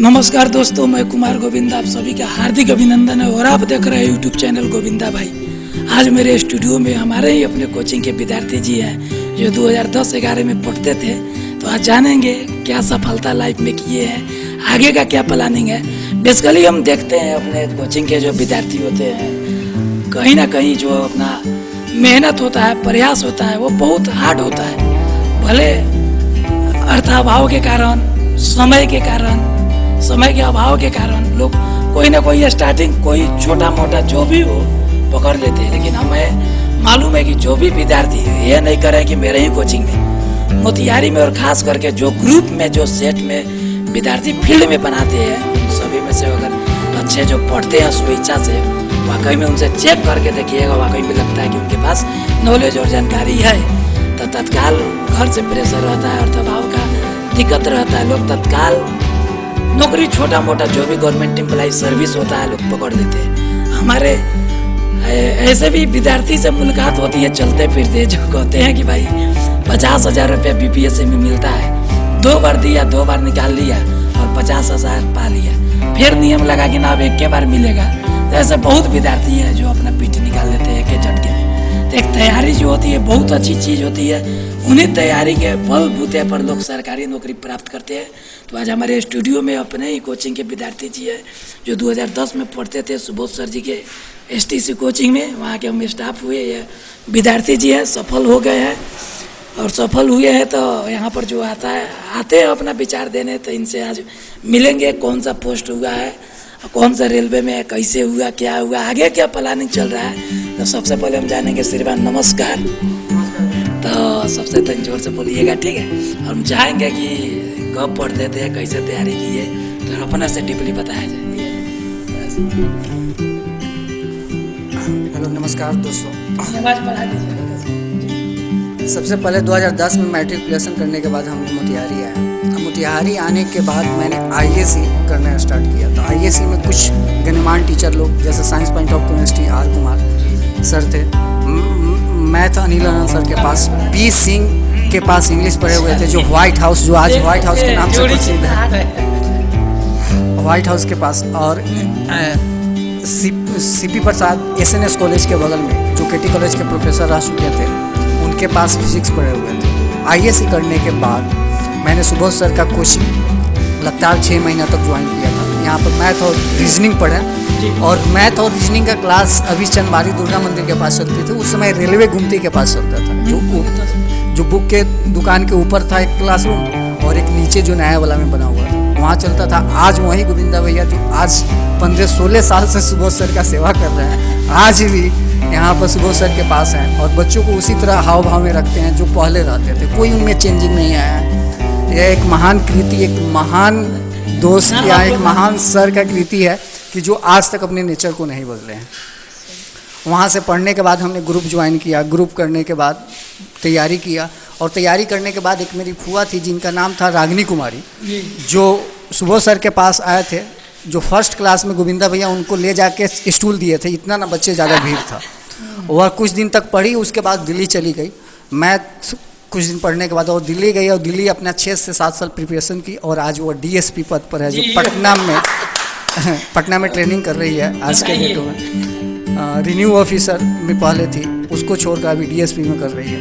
नमस्कार दोस्तों, मैं कुमार गोविंदा आप सभी का हार्दिक अभिनंदन है और आप देख रहे हैं यूट्यूब चैनल गोविंदा भाई। आज मेरे स्टूडियो में हमारे ही अपने कोचिंग के विद्यार्थी जी हैं जो 2010-11 में पढ़ते थे। तो आज जानेंगे क्या सफलता लाइफ में किए हैं, आगे का क्या प्लानिंग है। बेसिकली हम देखते हैं अपने कोचिंग के जो विद्यार्थी होते हैं, कहीं ना कहीं जो अपना मेहनत होता है, प्रयास होता है, वो बहुत हार्ड होता है। भले अर्थाभाव के कारण, समय के अभाव के कारण लोग कोई ना कोई स्टार्टिंग, कोई छोटा मोटा जो भी हो पकड़ लेते हैं। लेकिन हमें मालूम है कि जो भी विद्यार्थी ये नहीं करे कि मेरे ही कोचिंग में, मोतिहारी में और खास करके जो ग्रुप में, जो सेट में विद्यार्थी फील्ड में बनाते हैं, उन सभी में से अगर अच्छे जो पढ़ते हैं स्वेच्छा से, वाकई में उनसे चेक करके देखिएगा, वाकई में लगता है कि उनके पास नॉलेज और जानकारी है। तो तत्काल घर से प्रेशर रहता है, अर्थभाव का दिक्कत रहता है, लोग तत्काल नौकरी, छोटा मोटा जो भी गवर्नमेंट एम्प्लॉय सर्विस होता है, लोग पकड़ लेते हैं। हमारे ऐसे भी विद्यार्थी से मुलाकात होती है चलते फिरते, जो कहते हैं कि भाई 50,000 रुपये बीपीएससी में मिलता है, 2 बार दिया, 2 बार निकाल लिया और 50,000 पा लिया, फिर नियम लगा कि ना अब एक के बार मिलेगा। तो ऐसे बहुत विद्यार्थी हैं जो अपना पीठ निकाल लेते हैं एक झटके में। तो एक तैयारी जो होती है बहुत अच्छी चीज़ होती है, उन्हीं तैयारी के बलबूते पर लोग सरकारी नौकरी प्राप्त करते हैं। तो आज हमारे स्टूडियो में अपने ही कोचिंग के विद्यार्थी जी है जो 2010 में पढ़ते थे सुबोध सर जी के एसटीसी कोचिंग में, वहाँ के हम स्टाफ हुए। ये विद्यार्थी जी है, सफल हो गए हैं और सफल हुए हैं। तो यहाँ पर जो आते हैं अपना विचार देने, तो इनसे आज मिलेंगे कौन सा पोस्ट हुआ है, कौन सा रेलवे में, कैसे हुआ, क्या हुआ, आगे क्या प्लानिंग चल रहा है। तो सबसे पहले हम जानेंगे। श्रीमान नमस्कार। तो सबसे तक जोर से बोलिएगा, ठीक है। और हम चाहेंगे कि कब पढ़ते थे, कैसे तैयारी किए, तो अपना से डीपली बताया जाए। हेलो, नमस्कार दोस्तों। आवाज बढ़ा दीजिए। सबसे पहले 2010 में मैट्रिकुलेशन करने के बाद हम मोतिहारी आए। मोतिहारी आने के बाद मैंने आईएससी करना स्टार्ट किया। तो आईएससी में कुछ गणमान्य टीचर लोग, जैसे science point of chemistry R Kumar sir थे, मैथ अनिल आनंद सर के पास, पी सिंह के पास इंग्लिश पढ़े हुए थे, जो व्हाइट हाउस, जो आज व्हाइट हाउस के नाम से प्रसिद्ध है, व्हाइट हाउस के पास। और सीपी प्रसाद एसएनएस कॉलेज के बगल में, जो केटी कॉलेज के प्रोफेसर रह चुके थे, उनके पास फिजिक्स पढ़े हुए थे। आईएससी करने के बाद मैंने सुबोध सर का कोचिंग लगातार 6 महीना तक ज्वाइन किया था। यहाँ पर मैथ और रीजनिंग पढ़े, और मैथ और रीजनिंग का क्लास अभी चंदबारी दुर्गा मंदिर के पास चलती थी। उस समय रेलवे गुमती के पास चलता था, जो बुक के दुकान के ऊपर था एक क्लासरूम, और एक नीचे जो नया वाला में बना हुआ था, वहाँ चलता था। आज वही गोविंदा भैया, जो आज 15-16 साल से सुबोध सर का सेवा कर रहे हैं, आज भी यहाँ पर सुबोध सर के पास हैं और बच्चों को उसी तरह हाव भाव में रखते हैं जो पहले रहते थे। कोई उनमें चेंजिंग नहीं आया है। यह एक महान कृति, एक महान दोस्त या एक महान सर का कृति है कि जो आज तक अपने नेचर को नहीं बदले हैं। वहाँ से पढ़ने के बाद हमने ग्रुप ज्वाइन किया। ग्रुप करने के बाद तैयारी किया, और तैयारी करने के बाद एक मेरी फुआ थी जिनका नाम था रागिनी कुमारी, जो सुबोध सर के पास आए थे, जो फर्स्ट क्लास में गोविंदा भैया उनको ले जाके स्टूल दिए थे, इतना ना बच्चे ज़्यादा भीड़ था। वह कुछ दिन तक पढ़ी, उसके बाद दिल्ली चली गई। मैथ कुछ दिन पढ़ने के बाद और दिल्ली गई, और दिल्ली अपना 6 से 7 साल प्रिपरेशन की, और आज वो डीएसपी पद पर है, जो पटना में ट्रेनिंग कर रही है आज के डेटों में। रिन्यू ऑफिसर में पहले थी, उसको छोड़कर अभी डीएसपी में कर रही है।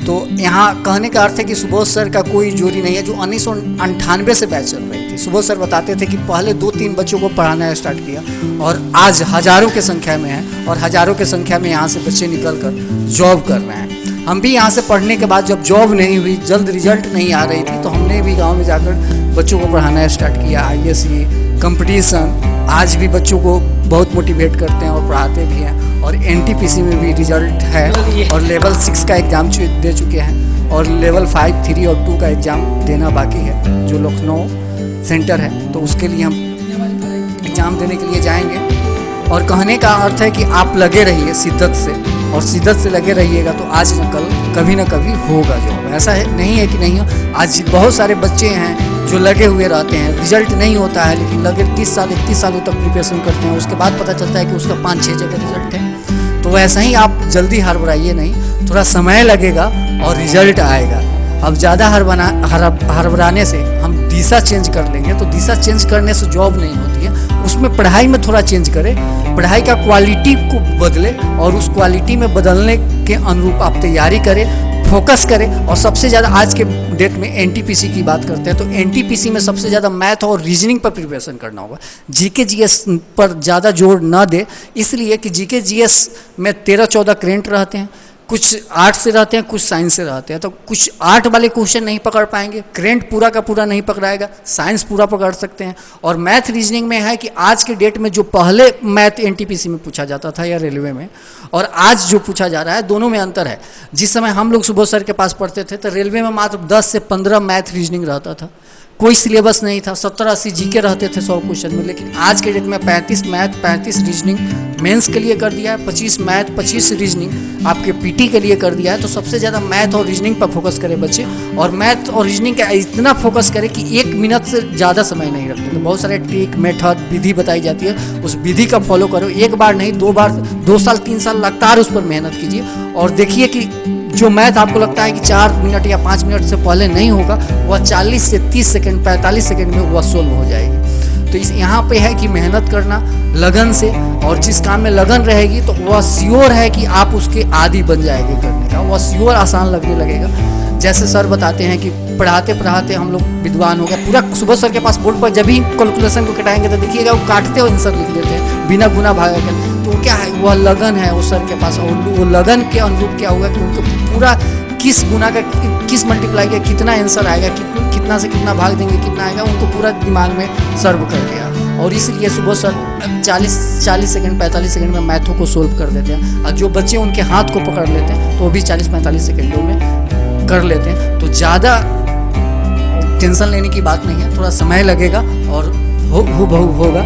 तो यहाँ कहने का अर्थ है कि सुबोध सर का कोई जोड़ी नहीं है, जो 1998 से बैच चल रही थी। सुबोध सर बताते थे कि पहले 2-3 बच्चों को पढ़ाना स्टार्ट किया, और आज हज़ारों के संख्या में है, और हज़ारों के संख्या में यहाँ से बच्चे निकल कर जॉब कर रहे हैं। हम भी यहाँ से पढ़ने के बाद जब जॉब नहीं हुई, जल्द रिजल्ट नहीं आ रही थी, तो हमने भी गाँव में जाकर बच्चों को पढ़ाना स्टार्ट किया। आईएससी कंपटीशन आज भी बच्चों को बहुत मोटिवेट करते हैं और पढ़ाते भी हैं, और एनटीपीसी में भी रिजल्ट है, और लेवल 6 का एग्ज़ाम दे चुके हैं, और लेवल 5, 3 और 2 का एग्ज़ाम देना बाकी है, जो लखनऊ सेंटर है। तो उसके लिए हम एग्ज़ाम देने के लिए जाएंगे। और कहने का अर्थ है कि आप लगे रहिए शिद्दत से, और शिद्दत से लगे रहिएगा तो आज न कल, कभी ना कभी होगा जॉब। ऐसा है नहीं है कि नहीं हो। आज बहुत सारे बच्चे हैं जो लगे हुए रहते हैं, रिजल्ट नहीं होता है, लेकिन लगे 30 साल 31 सालों तक प्रिपरेशन करते हैं, उसके बाद पता चलता है कि उसका 5-6 जगह रिजल्ट है। तो वैसा ही आप जल्दी हड़बड़ाइए नहीं, थोड़ा समय लगेगा और रिजल्ट आएगा। अब ज़्यादा हड़बड़ाने से हम दिशा चेंज कर लेंगे तो दिशा चेंज करने से जॉब नहीं होती है, उसमें पढ़ाई में थोड़ा चेंज करें, पढ़ाई का क्वालिटी को बदले और उस क्वालिटी में बदलने के अनुरूप आप तैयारी करें, फोकस करें। और सबसे ज़्यादा आज के डेट में एनटीपीसी की बात करते हैं तो एनटीपीसी में सबसे ज़्यादा मैथ और रीजनिंग पर प्रिपरेशन करना होगा, जीके जीएस पर ज़्यादा जोर न दे, इसलिए कि जीके जीएस में 13-14 करेंट रहते हैं, कुछ आर्ट से रहते हैं, कुछ साइंस से रहते हैं, तो कुछ आर्ट वाले क्वेश्चन नहीं पकड़ पाएंगे, करेंट पूरा का पूरा नहीं पकड़ाएगा, साइंस पूरा पकड़ सकते हैं। और मैथ रीजनिंग में है कि आज के डेट में जो पहले मैथ एनटीपीसी में पूछा जाता था या रेलवे में और आज जो पूछा जा रहा है, दोनों में अंतर है। जिस समय हम लोग सुबोध सर के पास पढ़ते थे तो रेलवे में मात्र 10 से 15 मैथ रीजनिंग रहता था, कोई सिलेबस नहीं था, 70-80 जीके रहते थे 100 क्वेश्चन में। लेकिन आज के डेट में 35 मैथ 35 रीजनिंग मेंस के लिए कर दिया है, 25 मैथ 25 रीजनिंग आपके पीटी के लिए कर दिया है। तो सबसे ज़्यादा मैथ और रीजनिंग पर फोकस करें बच्चे, और मैथ और रीजनिंग का इतना फोकस करें कि 1 मिनट से ज़्यादा समय नहीं रखते। तो बहुत सारे ट्रिक मेथड विधि बताई जाती है, उस विधि का फॉलो करो, 1 बार नहीं 2 बार, 2 साल 3 साल लगातार उस पर मेहनत कीजिए और देखिए कि जो मैथ आपको लगता है कि 4 मिनट या 5 मिनट से पहले नहीं होगा, वह 40 से 30 सेकंड 45 सेकंड में वह सोल्व हो जाएगी। तो इस यहाँ पे है कि मेहनत करना लगन से, और जिस काम में लगन रहेगी तो वह श्योर है कि आप उसके आदी बन जाएंगे करने का, वह श्योर आसान लगने लगेगा। जैसे सर बताते हैं कि पढ़ाते पढ़ाते हम लोग विद्वान हो गए, पूरा सुबह सर के पास बोर्ड पर जब भी कैलकुलेशन को कटाएंगे तो देखिएगा वो काटते हुए आंसर लिख देते हैं बिना गुना भागा कर। तो क्या है, वह लगन है उस सर के पास, और वो लगन के अनुरूप क्या होगा कि उनको पूरा किस गुना का किस मल्टीप्लाई का कितना आंसर आएगा, कितना से कितना भाग देंगे कितना आएगा, उनको पूरा दिमाग में सर्व कर गया। और इसलिए सुबह सर 40 सेकंड 45 सेकंड में मैथों को सोल्व कर देते हैं, और जो बच्चे उनके हाथ को पकड़ लेते हैं तो वो भी 40-45 सेकंडों में कर लेते हैं। तो ज़्यादा टेंशन लेने की बात नहीं है, थोड़ा समय लगेगा और होगा।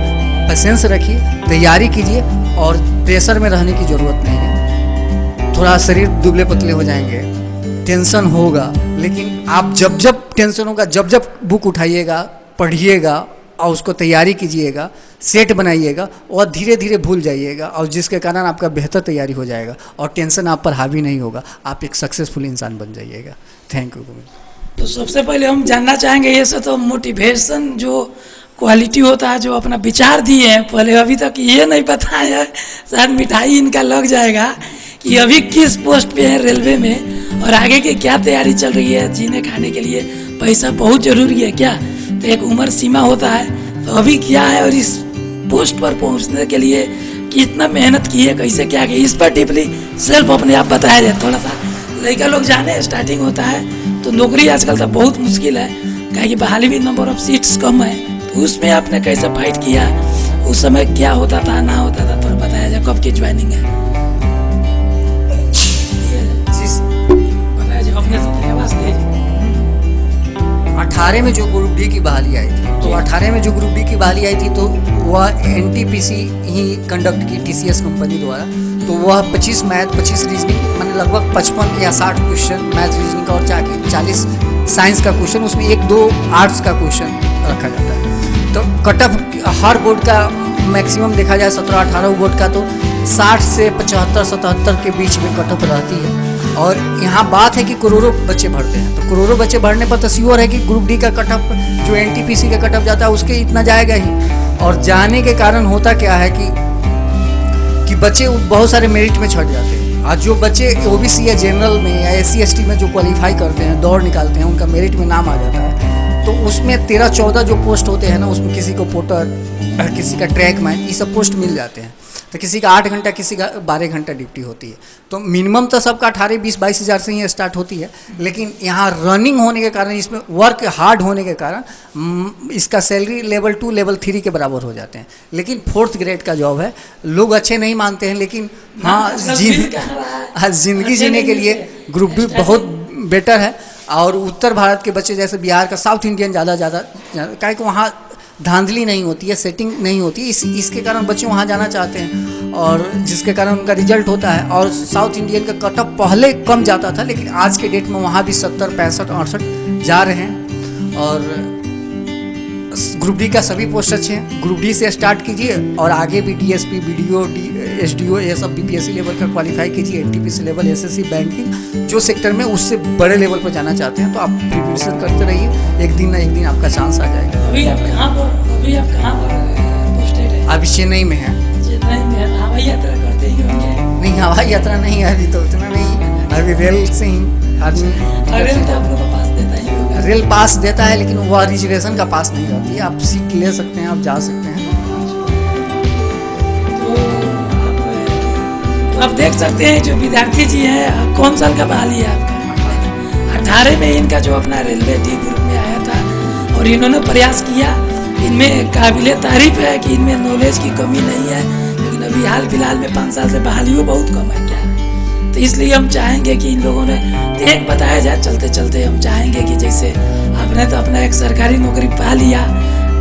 पेशेंस रखिए, तैयारी कीजिए और प्रेशर में रहने की ज़रूरत नहीं है। थोड़ा शरीर दुबले पतले हो जाएंगे, टेंशन होगा, लेकिन आप जब जब टेंशन होगा, जब जब बुक उठाइएगा, पढ़िएगा और उसको तैयारी कीजिएगा, सेट बनाइएगा और धीरे धीरे भूल जाइएगा, और जिसके कारण आपका बेहतर तैयारी हो जाएगा और टेंशन आप पर हावी नहीं होगा, आप एक सक्सेसफुल इंसान बन जाइएगा। Thank you. तो सबसे पहले हम जानना चाहेंगे ये सब तो मोटिवेशन जो क्वालिटी होता है, जो अपना विचार दिए हैं पहले, अभी तक ये नहीं पता है, शायद मिठाई इनका लग जाएगा कि अभी किस पोस्ट पे है रेलवे में और आगे की क्या तैयारी चल रही है। जीने खाने के लिए पैसा बहुत ज़रूरी है क्या, तो एक उम्र सीमा होता है, तो अभी क्या है और इस पोस्ट पर पहुंचने के लिए कितना मेहनत की है, कैसे क्या की, इस पर डीपली सेल्फ अपने आप बताया जाए। थोड़ा सा लड़का लोग जाने स्टार्टिंग होता है तो नौकरी आजकल तो बहुत मुश्किल है, कहे कि बहाली भी नंबर ऑफ सीट्स कम है, तो उसमें आपने कैसे फाइट किया, उस समय क्या होता था ना होता था, थोड़ा बताया जाए। कब की ज्वाइनिंग है, बताया जाए अपने से आवाज़ दीजिए। 18 में जो ग्रुप डी की बहाली आई थी, तो 18 में जो ग्रुप डी की बहाली आई थी तो वह एनटीपीसी ही कंडक्ट की टीसीएस कंपनी द्वारा। तो वह 25 मैथ 25 रीजनिंग, मैंने लगभग 55 या 60 क्वेश्चन मैथ रीजनिंग का और 40 साइंस का क्वेश्चन, उसमें 1-2 आर्ट्स का क्वेश्चन रखा जाता है। तो कटअप हर बोर्ड का मैक्सिमम देखा जाए 17-18 बोर्ड का तो 60 से 75-77 के बीच में कटअप रहती है। और यहाँ बात है कि करोड़ों बच्चे भरते हैं, तो करोड़ों बच्चे भरने पर तो श्योर है कि ग्रुप डी का कटअप जो एनटीपीसी का कटअप जाता है उसके इतना जाएगा ही। और जाने के कारण होता क्या है कि बच्चे बहुत सारे मेरिट में छट जाते हैं, और जो बच्चे ओबीसी या जनरल में या एससी एसटी में जो क्वालिफाई करते हैं, दौड़ निकालते हैं, उनका मेरिट में नाम आ जाता है, तो उसमें 13-14 जो पोस्ट होते हैं ना, उसमें किसी को पोर्टर, किसी का ट्रैक मैन, ये सब पोस्ट मिल जाते हैं। तो किसी का 8 घंटा, किसी का 12 घंटा ड्यूटी होती है। तो मिनिमम तो सबका 18-20-22 हज़ार से ही स्टार्ट होती है, लेकिन यहाँ रनिंग होने के कारण, इसमें वर्क हार्ड होने के कारण इसका सैलरी लेवल 2 लेवल 3 के बराबर हो जाते हैं। लेकिन 4th ग्रेड का जॉब है, लोग अच्छे नहीं मानते हैं, लेकिन हाँ जिंदगी जीने के लिए ग्रुप बी बहुत बेटर है। और उत्तर भारत के बच्चे जैसे बिहार का, साउथ इंडियन ज़्यादा क्या कि वहाँ धांधली नहीं होती है, सेटिंग नहीं होती है, इसके कारण बच्चे वहाँ जाना चाहते हैं, और जिसके कारण उनका रिजल्ट होता है। और साउथ इंडियन का कटअप पहले कम जाता था, लेकिन आज के डेट में वहाँ भी 70, 65, 68 जा रहे हैं। और ग्रुप डी का सभी पोस्ट अच्छे हैं। ग्रुप डी से स्टार्ट कीजिए और आगे भी डीएसपी, बीडीओ, एसडीओ ये सब बीपीएससी लेवल का क्वालिफाई कीजिए। एनटीपीसी लेवल, एसएससी, बैंकिंग जो सेक्टर में उससे बड़े लेवल पर जाना चाहते हैं तो आप प्रिपरेशन करते रहिए। एक दिन ना एक दिन आपका चांस आ जाएगा। अभी आप कहाँ पर पोस्टेड है? अभी चेन्नई में है। चेन्नई में हवाई यात्रा करते ही होंगे? नहीं, हवाई यात्रा नहीं है अभी, तो उतना नहीं, अभी रेल से ही आदमी। रेल तो आप लोग को पास देता ही होगा? रेल पास देता है लेकिन वह रिजर्वेशन का पास नहीं रहती है। आप सीट ले सकते हैं, आप जा सकते हैं। तो आप देख सकते हैं जो विद्यार्थी जी हैं, कौन साल का बहाली है आपका? 18 में इनका जो अपना रेलवे डी ग्रुप में आया था और इन्होंने प्रयास किया। इनमें काबिले तारीफ है कि इनमें नॉलेज की कमी नहीं है, लेकिन अभी हाल फिलहाल में 5 साल से बहाली हो बहुत कम है क्या। तो इसलिए हम चाहेंगे कि इन लोगों ने एक बताया जाए। चलते चलते हम चाहेंगे कि जैसे आपने तो अपना एक सरकारी नौकरी पा लिया,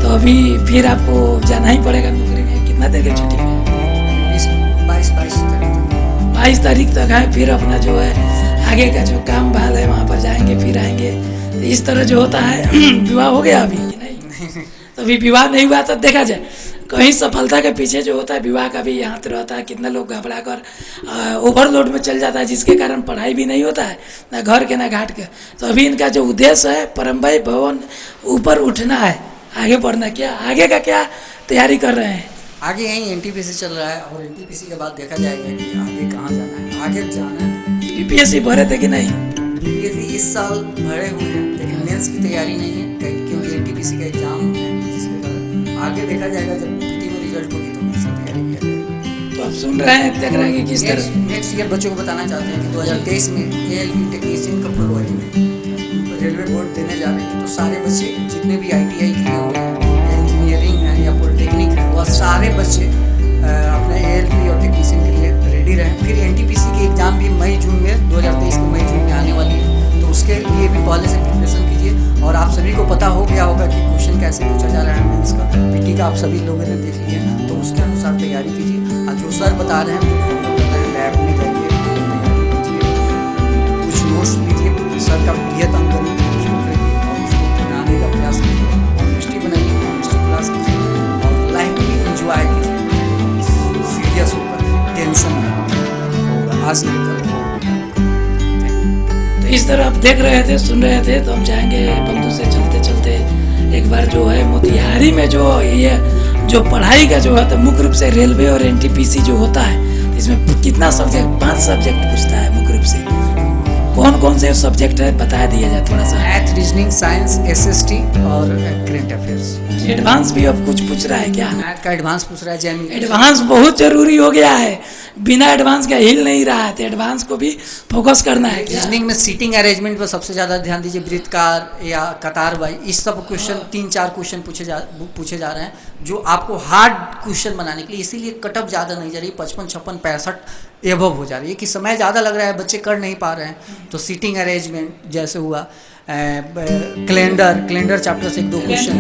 तो अभी फिर आपको जाना ही पड़ेगा नौकरी में। कितना देर की छुट्टी में? 22 तारीख तक है। फिर अपना जो है आगे का जो काम भाल है वहाँ पर जाएंगे, फिर आएंगे। तो इस तरह जो होता है विवाह हो गया अभी कि नहीं? तो अभी विवाह नहीं हुआ तो देखा जाए कहीं सफलता के पीछे जो होता है विवाह का भी यहाँ तो रहता है। कितना लोग घबरा कर ओवरलोड में चल जाता है, जिसके कारण पढ़ाई भी नहीं होता है, ना घर के ना घाट के। तो अभी इनका जो उद्देश्य है परमभाई भवन ऊपर उठना है, आगे बढ़ना। क्या आगे का क्या तैयारी कर रहे हैं? आगे यही एनटीपीसी चल रहा है और एनटीपीसी के बाद देखा जाएगा कि आगे कहाँ जाना है। आगे जाना है। यूपीएससी भरे थे कि नहीं? यूपीएससी इस साल भरे हुए हैं लेकिन मेंस की तैयारी नहीं है क्योंकि एनटीपीसी का एग्जाम है, जिसके कारण आगे देखा जाएगा। जब पीटी में रिजल्ट होगी तो मेंस की तैयारी किया जाएगा। तो आप सुन रहे हैं, देख रहे हैं कि किस तरह नेक्स्ट ईयर बच्चों को बताना चाहते हैं कि 2023 में एएलपी टेक्नीशियन का फरवरी में रेलवे बोर्ड देने जा रहे हैं। तो सारे बच्चे जितने भी ITI किए हुए हैं, इंजीनियरिंग है या पॉलिटेक्निक है, वह सारे बच्चे अपने एएलपी और टेक्नीशियन के लिए रेडी रहें। फिर एनटीपीसी की एग्ज़ाम भी मई जून में 2023 के मई जून में आने वाली है, तो उसके लिए भी पहले से प्रिपरेशन कीजिए। और आप सभी को पता हो गया होगा कि क्वेश्चन कैसे पूछा जा रहा है मेंस का, पीटी का आप सभी लोगों ने देख लिया, तो उसके अनुसार तैयारी कीजिए। और जो सर बता रहे हैं, जो फॉलो कर रहे हैं, लैब में जाइए, तैयारी कीजिए, कुछ नोट्स लीजिए, सर का प्रिय अंकन उसको करिए और उसको बनाने का प्रयास कीजिए। ऑनेस्टी बनाइए, ऑनेस्टी क्लास कीजिए और लाइफ में इंजॉय कीजिए। सीरियस होकर टेंशन नहीं होगा, आज नहीं कल। इस तरह आप देख रहे थे, सुन रहे थे। तो हम चाहेंगे बंधु से चलते चलते एक बार जो है मोतिहारी में जो ये जो पढ़ाई का जो है तो मुख्य रूप से रेलवे और एनटीपीसी जो होता है, इसमें कितना सब्जेक्ट? 5 सब्जेक्ट पूछता है मुख्य रूप से। कौन कौन से सब्जेक्ट है बता दिया जाए थोड़ा सा। मैथ, रीजनिंग, साइंस, SST और करेंट अफेयर्स। एडवांस भी अब कुछ पूछ रहा है क्या? मैथ का एडवांस पूछ रहा है, जैमिति। एडवांस बहुत जरूरी हो गया है, बिना एडवांस का हिल नहीं रहा है, तो एडवांस को भी फोकस करना है। रीजनिंग में सीटिंग अरेंजमेंट पर सबसे ज़्यादा ध्यान दीजिए। वृत्तकार या कतार वाई, इस सब क्वेश्चन 3-4 क्वेश्चन पूछे जा रहे हैं जो आपको हार्ड क्वेश्चन बनाने के लिए। इसीलिए कटअप ज़्यादा नहीं जा रही, 55, 56, 65 एबव हो जा रही है कि समय ज़्यादा लग रहा है, बच्चे कर नहीं पा रहे हैं। तो सीटिंग अरेंजमेंट जैसे हुआ, कैलेंडर चैप्टर से 1-2 क्वेश्चन,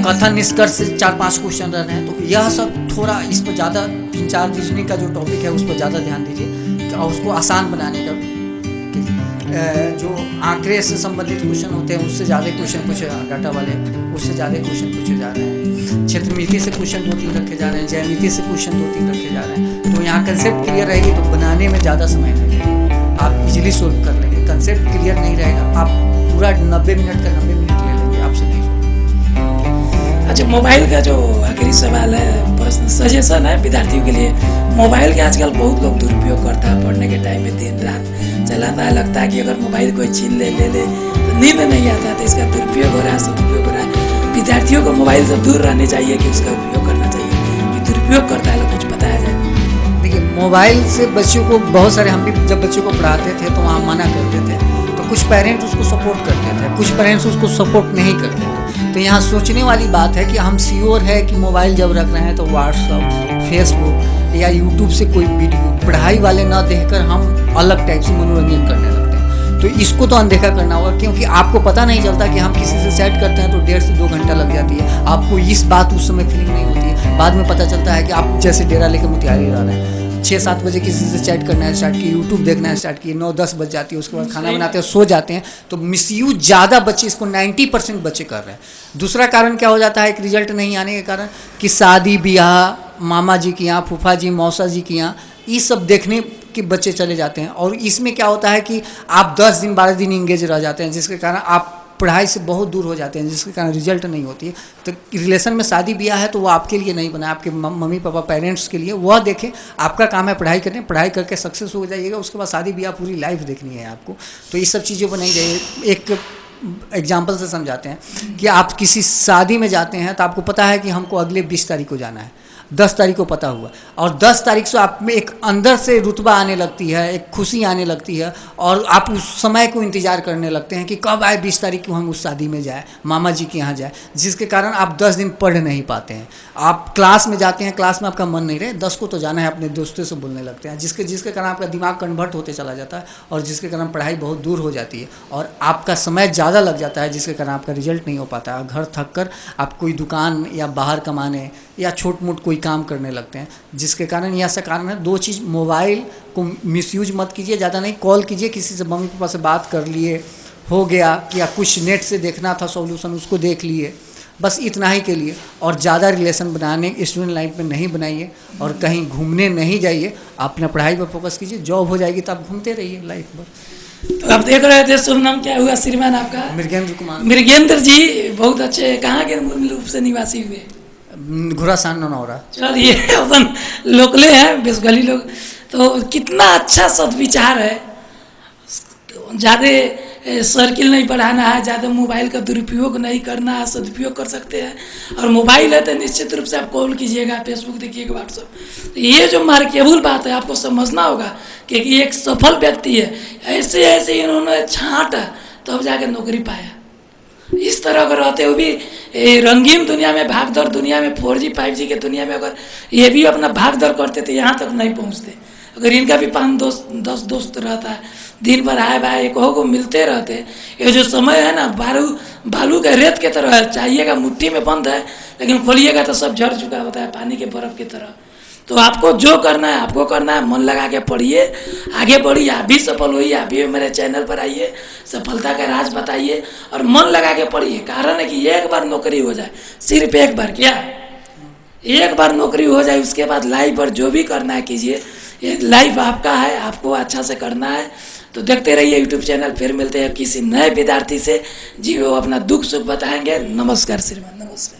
कथन निष्कर्ष से 4-5 क्वेश्चन रह रहे हैं। तो यह सब थोड़ा इस पर ज़्यादा 3-4 रीजनिंग का जो टॉपिक है उस पर ज़्यादा ध्यान दीजिए और उसको आसान बनाने का। जो आंकड़े से संबंधित क्वेश्चन होते हैं उससे ज़्यादा क्वेश्चन पूछे, डाटा वाले उससे ज़्यादा क्वेश्चन पूछे जा रहे हैं। क्षेत्रमिति से क्वेश्चन 2-3 रखे जा रहे हैं, ज्यामिति से क्वेश्चन 2-3 रखे जा रहे हैं। तो यहाँ कंसेप्ट क्लियर रहेगी तो बनाने में ज़्यादा समय लगेगा, आप इजीली सोल्व कर लेंगे। कंसेप्ट क्लियर नहीं रहेगा, आप पूरा 90 मिनट का 90 मिनट ले लेंगे, आपसे नहीं सोल्व। अच्छा, मोबाइल का जो आखिरी सवाल है, प्रश्न सजेशन है विद्यार्थियों के लिए। मोबाइल के आजकल बहुत लोग दुरुपयोग करता है, पढ़ने के टाइम में दिन रात चलाता है। लगता है कि अगर मोबाइल कोई छीन ले तो नींद नहीं आता, तो इसका दुरुपयोग हो रहा है, सदुपयोग हो रहा है। विद्यार्थियों को मोबाइल से दूर रहने चाहिए कि उसका उपयोग करना चाहिए, कि दुरुपयोग करता है, कुछ बताया जाए। देखिए, मोबाइल से बच्चों को बहुत सारे, हम भी जब बच्चों को पढ़ाते थे तो वहाँ मना करते थे, तो कुछ पेरेंट्स उसको सपोर्ट करते थे, कुछ पेरेंट्स उसको सपोर्ट नहीं करते थे। तो यहाँ सोचने वाली बात है कि हम श्योर है कि मोबाइल जब रख रहे हैं तो व्हाट्सअप, फेसबुक या यूट्यूब से कोई वीडियो पढ़ाई वाले ना देखकर हम अलग टाइप से मनोरंजन करने लगते हैं। तो इसको तो अनदेखा करना होगा, क्योंकि आपको पता नहीं चलता कि हम किसी से चैट करते हैं तो 1.5 से 2 घंटा लग जाती है। आपको इस बात उस समय फीलिंग नहीं होती है, बाद में पता चलता है कि आप जैसे डेरा लेकर मोतिहारी रह रहे हैं। 6-7 बजे किसी से चैट करना स्टार्ट किए, यूट्यूब देखना स्टार्ट किए, 9-10 बज जाती है, उसके बाद खाना बनाते हैं, सो जाते हैं। तो मिसयूज ज़्यादा बच्चे, इसको 90% बच्चे कर रहे हैं। दूसरा कारण क्या हो जाता है एक रिजल्ट नहीं आने के कारण, कि शादी ब्याह, मामा जी के यहाँ, फूफा जी, मौसा जी के यहाँ, ये सब देखने के बच्चे चले जाते हैं। और इसमें क्या होता है कि आप 10 दिन 12 दिन इंगेज रह जाते हैं, जिसके कारण आप पढ़ाई से बहुत दूर हो जाते हैं, जिसके कारण रिजल्ट नहीं होती है। तो रिलेशन में शादी ब्याह है तो वो आपके लिए नहीं बना, आपके मम्मी पापा पेरेंट्स के लिए। वह देखें, आपका काम है पढ़ाई करने, पढ़ाई करके सक्सेस हो जाइएगा, उसके बाद शादी ब्याह पूरी लाइफ देखनी है आपको। तो ये सब चीज़ों पर नहीं जाइए। एक एग्जाम्पल से समझाते हैं कि आप किसी शादी में जाते हैं तो आपको पता है कि हमको अगले 20 तारीख को जाना है, 10 तारीख को पता हुआ, और 10 तारीख से आप में एक अंदर से रुतबा आने लगती है, एक खुशी आने लगती है, और आप उस समय को इंतज़ार करने लगते हैं कि कब आए 20 तारीख को हम उस शादी में जाए, मामा जी के यहाँ जाए, जिसके कारण आप 10 दिन पढ़ नहीं पाते हैं। आप क्लास में जाते हैं, क्लास में आपका मन नहीं रहे, 10 को तो जाना है, अपने दोस्तों से बोलने लगते हैं, जिसके कारण आपका दिमाग कन्वर्ट होते चला जाता है, और जिसके कारण पढ़ाई बहुत दूर हो जाती है, और आपका समय ज़्यादा लग जाता है, जिसके कारण आपका रिजल्ट नहीं हो पाता है। घर थक कर आप कोई दुकान या बाहर कमाने या छोट मोट कोई काम करने लगते हैं, जिसके कारण यह ऐसा कारण है। 2 चीज़, मोबाइल को मिसयूज मत कीजिए, ज़्यादा नहीं, कॉल कीजिए, किसी से मम्मी पापा से बात कर लिए, हो गया, या कुछ नेट से देखना था सॉल्यूशन, उसको देख लिए, बस इतना ही के लिए। और ज़्यादा रिलेशन बनाने स्टूडेंट लाइफ में नहीं बनाइए, और कहीं घूमने नहीं जाइए, अपना पढ़ाई पर फोकस कीजिए। जॉब हो जाएगी तो आप घूमते रहिए लाइफ भर। तो आप देख रहे थे, शुभ नाम क्या हुआ श्रीमान आपका? मृगेंद्र कुमार। मृगेंद्र जी बहुत अच्छे, कहाँ के मूल रूप से निवासी हुए? घुरासान ननौरा। चलिए, अपन लोकले हैं, बेसगली लोग। तो कितना अच्छा सदविचार है, ज़्यादा सर्किल नहीं बढ़ाना है, ज़्यादा मोबाइल का दुरुपयोग नहीं करना है, सदुपयोग कर सकते हैं। और मोबाइल है तो निश्चित रूप से आप कॉल कीजिएगा, फेसबुक देखिएगा, व्हाट्सअप। तो ये जो मार्केबल बात है आपको समझना होगा कि एक सफल व्यक्ति है, ऐसे ऐसे इन्होंने छांटा तब जाके नौकरी पाया। इस तरह अगर रहते हुए भी रंगीन दुनिया में, भागदौड़ दुनिया में, 4G 5G के दुनिया में अगर ये भी अपना भागदौड़ करते तो यहाँ तक नहीं पहुँचते। अगर इनका भी 5-10 दोस्त रहता है, दिन भर आए बाय एक को मिलते रहते, ये जो समय है ना, बालू के रेत की तरह है, चाहिएगा मुट्ठी में बंद है, लेकिन खोलिएगा तो सब झड़ चुका होता है, पानी के बर्फ की तरह। तो आपको जो करना है आपको करना है, मन लगा के पढ़िए, आगे बढ़िए, आप भी सफल होइए। आप भी मेरे चैनल पर आइए, सफलता का राज बताइए, और मन लगा के पढ़िए। कारण है कि एक बार नौकरी हो जाए, सिर्फ एक बार, क्या एक बार नौकरी हो जाए, उसके बाद लाइफ पर जो भी करना है कीजिए। ये लाइफ आपका है, आपको अच्छा से करना है। तो देखते रहिए यूट्यूब चैनल। फिर मिलते हैं किसी नए विद्यार्थी से, जी वो अपना दुख सुख बताएंगे। नमस्कार श्रीमान, नमस्कार।